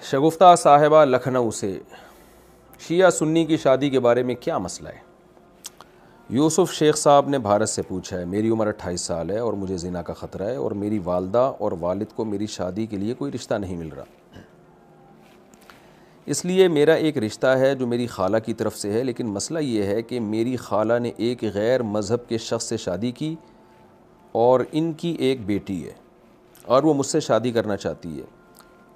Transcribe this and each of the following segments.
شگفتہ صاحبہ لکھنؤ سے، شیعہ سنی کی شادی کے بارے میں کیا مسئلہ ہے؟ یوسف شیخ صاحب نے بھارت سے پوچھا ہے، میری عمر 28 سال ہے اور مجھے زنا کا خطرہ ہے اور میری والدہ اور والد کو میری شادی کے لیے کوئی رشتہ نہیں مل رہا، اس لیے میرا ایک رشتہ ہے جو میری خالہ کی طرف سے ہے، لیکن مسئلہ یہ ہے کہ میری خالہ نے ایک غیر مذہب کے شخص سے شادی کی اور ان کی ایک بیٹی ہے اور وہ مجھ سے شادی کرنا چاہتی ہے۔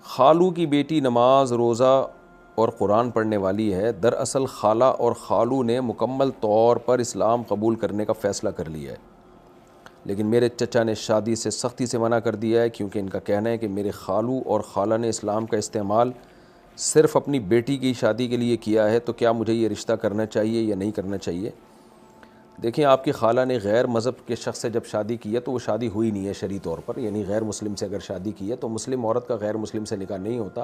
خالو کی بیٹی نماز روزہ اور قرآن پڑھنے والی ہے۔ دراصل خالہ اور خالو نے مکمل طور پر اسلام قبول کرنے کا فیصلہ کر لیا ہے، لیکن میرے چچا نے شادی سے سختی سے منع کر دیا ہے، کیونکہ ان کا کہنا ہے کہ میرے خالو اور خالہ نے اسلام کا استعمال صرف اپنی بیٹی کی شادی کے لیے کیا ہے، تو کیا مجھے یہ رشتہ کرنا چاہیے یا نہیں کرنا چاہیے؟ دیکھیں، آپ کی خالہ نے غیر مذہب کے شخص سے جب شادی کی ہے تو وہ شادی ہوئی نہیں ہے شرعی طور پر، یعنی غیر مسلم سے اگر شادی کی ہے تو مسلم عورت کا غیر مسلم سے نکاح نہیں ہوتا۔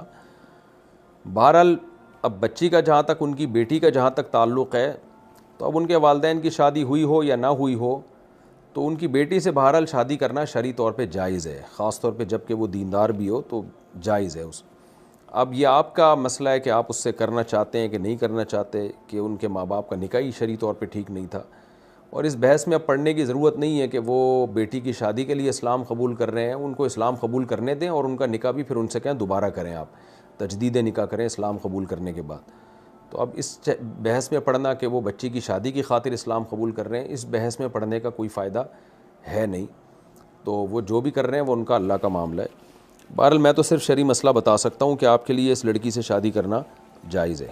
بہرحال اب بچی کا جہاں تک، ان کی بیٹی کا جہاں تک تعلق ہے، تو اب ان کے والدین کی شادی ہوئی ہو یا نہ ہوئی ہو تو ان کی بیٹی سے بہرحال شادی کرنا شرعی طور پہ جائز ہے، خاص طور پہ جب کہ وہ دیندار بھی ہو تو جائز ہے اب یہ آپ کا مسئلہ ہے کہ آپ اس سے کرنا چاہتے ہیں کہ نہیں کرنا چاہتے، کہ ان کے ماں باپ کا نکاح ہی شرعی طور پہ ٹھیک نہیں تھا، اور اس بحث میں اب پڑھنے کی ضرورت نہیں ہے کہ وہ بیٹی کی شادی کے لیے اسلام قبول کر رہے ہیں، ان کو اسلام قبول کرنے دیں اور ان کا نکاح بھی پھر ان سے کہیں دوبارہ کریں، آپ تجدید نکاح کریں اسلام قبول کرنے کے بعد۔ تو اب اس بحث میں پڑھنا کہ وہ بچی کی شادی کی خاطر اسلام قبول کر رہے ہیں، اس بحث میں پڑھنے کا کوئی فائدہ ہے نہیں، تو وہ جو بھی کر رہے ہیں وہ ان کا اللہ کا معاملہ ہے۔ بہرحال میں تو صرف شرعی مسئلہ بتا سکتا ہوں کہ آپ کے لیے اس لڑکی سے شادی کرنا جائز ہے۔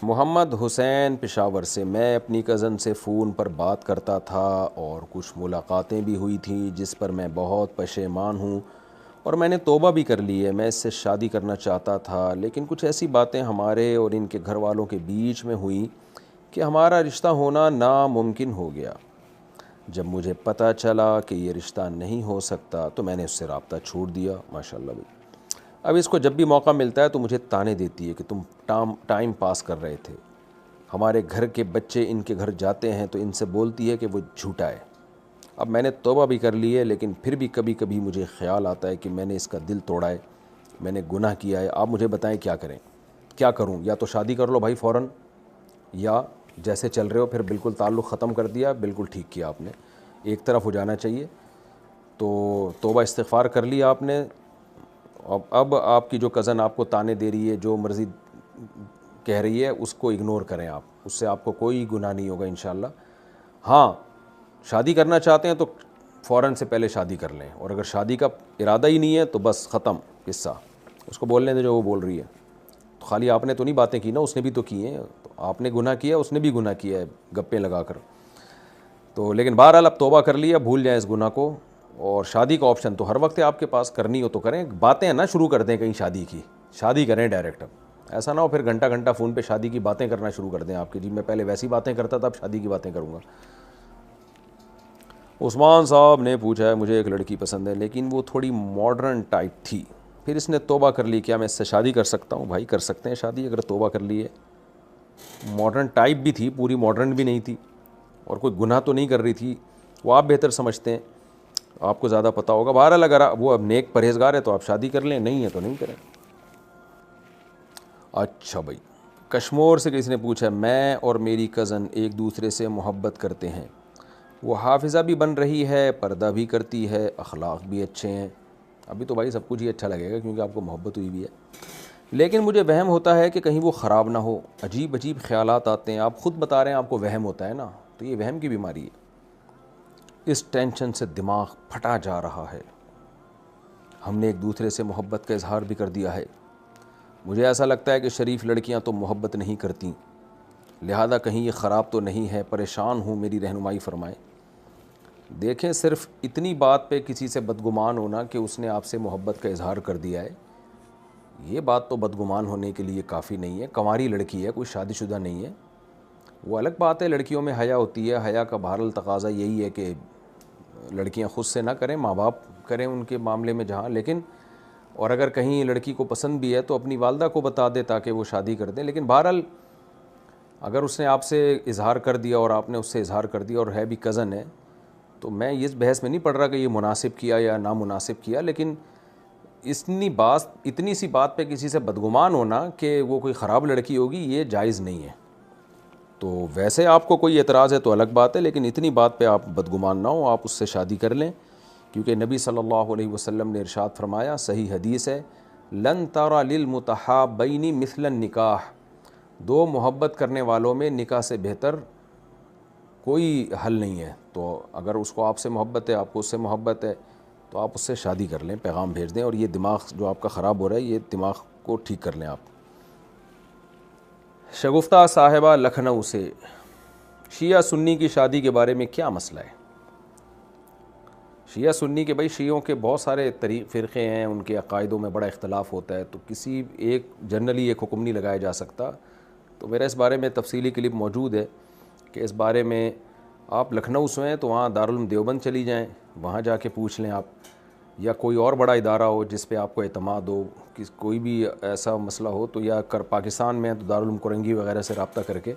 محمد حسین پشاور سے، میں اپنی کزن سے فون پر بات کرتا تھا اور کچھ ملاقاتیں بھی ہوئی تھیں جس پر میں بہت پشیمان ہوں اور میں نے توبہ بھی کر لی ہے۔ میں اس سے شادی کرنا چاہتا تھا، لیکن کچھ ایسی باتیں ہمارے اور ان کے گھر والوں کے بیچ میں ہوئیں کہ ہمارا رشتہ ہونا ناممکن ہو گیا۔ جب مجھے پتہ چلا کہ یہ رشتہ نہیں ہو سکتا تو میں نے اس سے رابطہ چھوڑ دیا۔ ماشاءاللہ بھائی، اب اس کو جب بھی موقع ملتا ہے تو مجھے تانے دیتی ہے کہ تم ٹائم پاس کر رہے تھے، ہمارے گھر کے بچے ان کے گھر جاتے ہیں تو ان سے بولتی ہے کہ وہ جھوٹا ہے۔ اب میں نے توبہ بھی کر لی ہے، لیکن پھر بھی کبھی کبھی مجھے خیال آتا ہے کہ میں نے اس کا دل توڑا ہے، میں نے گناہ کیا ہے۔ آپ مجھے بتائیں کیا کریں، کیا کروں؟ یا تو شادی کر لو بھائی فوراً، یا جیسے چل رہے ہو پھر بالکل تعلق ختم کر دیا، بالکل ٹھیک کیا آپ نے، ایک طرف ہو جانا چاہیے۔ تو توبہ استغفار کر لیا آپ نے، اب آپ کی جو کزن آپ کو تانے دے رہی ہے، جو مرضی کہہ رہی ہے، اس کو اگنور کریں آپ، اس سے آپ کو کوئی گناہ نہیں ہوگا انشاءاللہ۔ ہاں، شادی کرنا چاہتے ہیں تو فوراً سے پہلے شادی کر لیں، اور اگر شادی کا ارادہ ہی نہیں ہے تو بس ختم قصہ، اس کو بولنے دیں جو وہ بول رہی ہے۔ تو خالی آپ نے تو نہیں باتیں کی نا، اس نے بھی تو کی ہیں، تو آپ نے گناہ کیا، اس نے بھی گناہ کیا ہے گپیں لگا کر۔ تو لیکن بہرحال اب توبہ کر لیا، بھول جائیں اس گناہ کو، اور شادی کا آپشن تو ہر وقت ہے آپ کے پاس، کرنی ہو تو کریں، باتیں نہ شروع کر دیں کہیں شادی کی، شادی کریں ڈائریکٹ۔ اب ایسا نہ ہو پھر گھنٹہ گھنٹہ فون پہ شادی کی باتیں کرنا شروع کر دیں آپ کی، جی میں پہلے ویسی باتیں کرتا تھا اب شادی کی باتیں کروں گا۔ عثمان صاحب نے پوچھا ہے، مجھے ایک لڑکی پسند ہے لیکن وہ تھوڑی ماڈرن ٹائپ تھی، پھر اس نے توبہ کر لی، کیا میں اس سے شادی کر سکتا ہوں؟ بھائی کر سکتے ہیں شادی اگر توبہ کر لی ہے۔ ماڈرن ٹائپ بھی تھی، پوری ماڈرن بھی نہیں تھی، اور کوئی گناہ تو نہیں کر رہی تھی، وہ آپ بہتر سمجھتے ہیں، آپ کو زیادہ پتہ ہوگا۔ بہرحال اگر وہ اب نیک پرہیزگار ہے تو آپ شادی کر لیں، نہیں ہے تو نہیں کریں۔ اچھا بھائی، کشمور سے کسی نے پوچھا، میں اور میری کزن ایک دوسرے سے محبت کرتے ہیں، وہ حافظہ بھی بن رہی ہے، پردہ بھی کرتی ہے، اخلاق بھی اچھے ہیں۔ ابھی تو بھائی سب کچھ ہی اچھا لگے گا کیونکہ آپ کو محبت ہوئی بھی ہے، لیکن مجھے وہم ہوتا ہے کہ کہیں وہ خراب نہ ہو، عجیب عجیب خیالات آتے ہیں۔ آپ خود بتا رہے ہیں آپ کو وہم ہوتا ہے نا، تو یہ وہم کی بیماری ہے، اس ٹینشن سے دماغ پھٹا جا رہا ہے۔ ہم نے ایک دوسرے سے محبت کا اظہار بھی کر دیا ہے، مجھے ایسا لگتا ہے کہ شریف لڑکیاں تو محبت نہیں کرتیں، لہذا کہیں یہ خراب تو نہیں ہے، پریشان ہوں، میری رہنمائی فرمائیں۔ دیکھیں، صرف اتنی بات پہ کسی سے بدگمان ہونا کہ اس نے آپ سے محبت کا اظہار کر دیا ہے، یہ بات تو بدگمان ہونے کے لیے کافی نہیں ہے۔ کنواری لڑکی ہے، کوئی شادی شدہ نہیں ہے، وہ الگ بات ہے، لڑکیوں میں حیا ہوتی ہے، حیا کا بہرحال تقاضا یہی ہے کہ لڑکیاں خود سے نہ کریں، ماں باپ کریں ان کے معاملے میں جہاں، لیکن اور اگر کہیں لڑکی کو پسند بھی ہے تو اپنی والدہ کو بتا دے تاکہ وہ شادی کر دیں۔ لیکن بہرحال اگر اس نے آپ سے اظہار کر دیا اور آپ نے اس سے اظہار کر دیا اور ہے بھی کزن ہے، تو میں اس بحث میں نہیں پڑھ رہا کہ یہ مناسب کیا یا نامناسب کیا، لیکن اتنی سی بات پہ کسی سے بدگمان ہونا کہ وہ کوئی خراب لڑکی ہوگی، یہ جائز نہیں ہے. تو ویسے آپ کو کوئی اعتراض ہے تو الگ بات ہے، لیکن اتنی بات پہ آپ بدگمان نہ ہو، آپ اس سے شادی کر لیں. کیونکہ نبی صلی اللہ علیہ وسلم نے ارشاد فرمایا، صحیح حدیث ہے، لن ترى للمتحابین مثل النکاح، دو محبت کرنے والوں میں نکاح سے بہتر کوئی حل نہیں ہے. تو اگر اس کو آپ سے محبت ہے، آپ کو اس سے محبت ہے، تو آپ اس سے شادی کر لیں، پیغام بھیج دیں، اور یہ دماغ جو آپ کا خراب ہو رہا ہے، یہ دماغ کو ٹھیک کر لیں آپ. شگفتہ صاحبہ لکھنؤ سے، شیعہ سنی کی شادی کے بارے میں کیا مسئلہ ہے؟ شیعہ سنی کے بھائی شیعوں کے بہت سارے فرقے ہیں، ان کے عقائدوں میں بڑا اختلاف ہوتا ہے، تو کسی ایک جنرلی ایک حکم نہیں لگایا جا سکتا. تو میرا اس بارے میں تفصیلی کلپ موجود ہے کہ اس بارے میں آپ لکھنؤ سے ہیں تو وہاں دارالعلوم دیوبند چلی جائیں، وہاں جا کے پوچھ لیں آپ، یا کوئی اور بڑا ادارہ ہو جس پہ آپ کو اعتماد ہو، کوئی بھی ایسا مسئلہ ہو تو، یا پاکستان میں تو دارالعلوم کرنگی وغیرہ سے رابطہ کر کے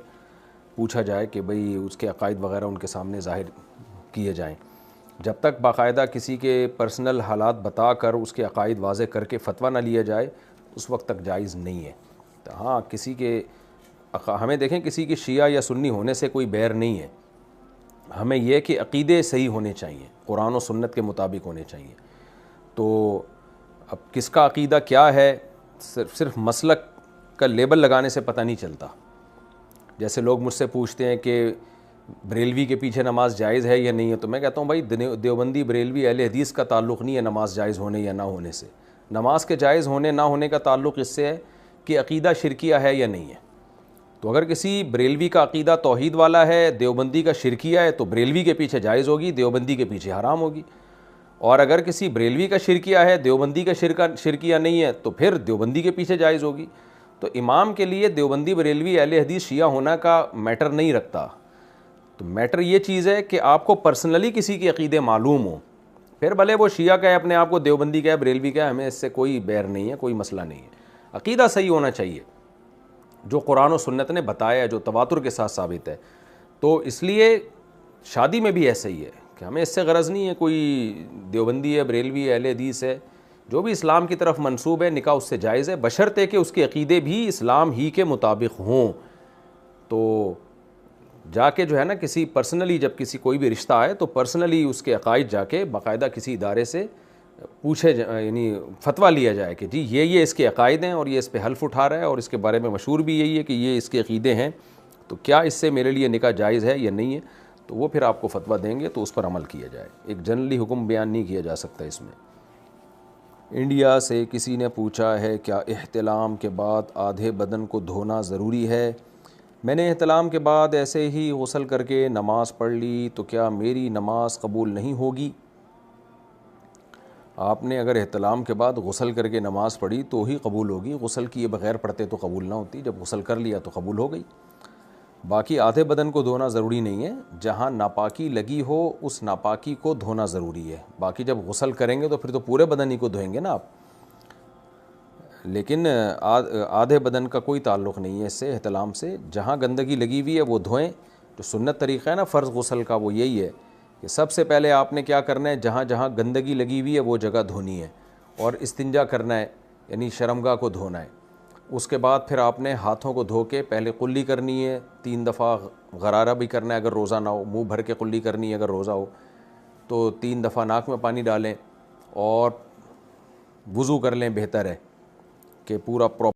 پوچھا جائے کہ بھئی اس کے عقائد وغیرہ ان کے سامنے ظاہر کیے جائیں. جب تک باقاعدہ کسی کے پرسنل حالات بتا کر اس کے عقائد واضح کر کے فتویٰ نہ لیا جائے، اس وقت تک جائز نہیں ہے. تو ہاں، کسی کے ہمیں دیکھیں، کسی کی شیعہ یا سنی ہونے سے کوئی بیر نہیں ہے، ہمیں یہ کہ عقیدے صحیح ہونے چاہیے، قرآن و سنت کے مطابق ہونے چاہیے. تو اب کس کا عقیدہ کیا ہے، صرف مسلک کا لیبل لگانے سے پتہ نہیں چلتا. جیسے لوگ مجھ سے پوچھتے ہیں کہ بریلوی کے پیچھے نماز جائز ہے یا نہیں ہے، تو میں کہتا ہوں بھائی دیوبندی بریلوی اہل حدیث کا تعلق نہیں ہے نماز جائز ہونے یا نہ ہونے سے. نماز کے جائز ہونے نہ ہونے کا تعلق اس سے ہے کہ عقیدہ شرکیہ ہے یا نہیں ہے. تو اگر کسی بریلوی کا عقیدہ توحید والا ہے، دیوبندی کا شرکیہ ہے، تو بریلوی کے پیچھے جائز ہوگی، دیوبندی کے پیچھے حرام ہوگی. اور اگر کسی بریلوی کا شرکیہ ہے، دیوبندی کا شرکیہ نہیں ہے، تو پھر دیوبندی کے پیچھے جائز ہوگی. تو امام کے لیے دیوبندی بریلوی اہل حدیث شیعہ ہونا کا میٹر نہیں رکھتا. تو میٹر یہ چیز ہے کہ آپ کو پرسنلی کسی کے عقیدے معلوم ہوں، پھر بھلے وہ شیعہ کہے اپنے آپ کو، دیوبندی کہے، بریلوی کہے، ہمیں اس سے کوئی بیر نہیں ہے، کوئی مسئلہ نہیں ہے. عقیدہ صحیح ہونا چاہیے جو قرآن و سنت نے بتایا ہے، جو تواتر کے ساتھ ثابت ہے. تو اس لیے شادی میں بھی ایسا ہی ہے کہ ہمیں اس سے غرض نہیں ہے کوئی دیوبندی ہے، بریلوی ہے، اہل حدیث ہے، جو بھی اسلام کی طرف منسوب ہے، نکاح اس سے جائز ہے، بشرطے کہ اس کے عقیدے بھی اسلام ہی کے مطابق ہوں. تو جا کے جو ہے نا، کسی پرسنلی جب کسی کوئی بھی رشتہ آئے تو پرسنلی اس کے عقائد جا کے باقاعدہ کسی ادارے سے پوچھے، یعنی فتویٰ لیا جائے کہ جی یہ اس کے عقائد ہیں اور یہ اس پہ حلف اٹھا رہا ہے، اور اس کے بارے میں مشہور بھی یہی ہے کہ یہ اس کے عقیدے ہیں، تو کیا اس سے میرے لیے نکاح جائز ہے یا نہیں ہے. تو وہ پھر آپ کو فتویٰ دیں گے تو اس پر عمل کیا جائے. ایک جنرلی حکم بیان نہیں کیا جا سکتا اس میں. انڈیا سے کسی نے پوچھا ہے، کیا احتلام کے بعد آدھے بدن کو دھونا ضروری ہے؟ میں نے احتلام کے بعد ایسے ہی غسل کر کے نماز پڑھ لی، تو کیا میری نماز قبول نہیں ہوگی؟ آپ نے اگر احتلام کے بعد غسل کر کے نماز پڑھی تو ہی قبول ہوگی، غسل کیے بغیر پڑھتے تو قبول نہ ہوتی. جب غسل کر لیا تو قبول ہو گئی. باقی آدھے بدن کو دھونا ضروری نہیں ہے، جہاں ناپاکی لگی ہو اس ناپاکی کو دھونا ضروری ہے. باقی جب غسل کریں گے تو پھر تو پورے بدن ہی کو دھوئیں گے نا آپ. لیکن آدھے بدن کا کوئی تعلق نہیں ہے اس سے، احتلام سے. جہاں گندگی لگی ہوئی ہے وہ دھوئیں. جو سنت طریقہ ہے نا فرض غسل کا، وہ یہی ہے کہ سب سے پہلے آپ نے کیا کرنا ہے، جہاں جہاں گندگی لگی ہوئی ہے وہ جگہ دھونی ہے، اور استنجا کرنا ہے، یعنی شرمگاہ کو دھونا ہے. اس کے بعد پھر آپ نے ہاتھوں کو دھو کے پہلے قلی کرنی ہے، 3 دفعہ غرارہ بھی کرنا ہے اگر روزہ نہ ہو، منہ بھر کے قلی کرنی ہے اگر روزہ ہو تو 3 دفعہ ناک میں پانی ڈالیں، اور وضو کر لیں. بہتر ہے کہ پورا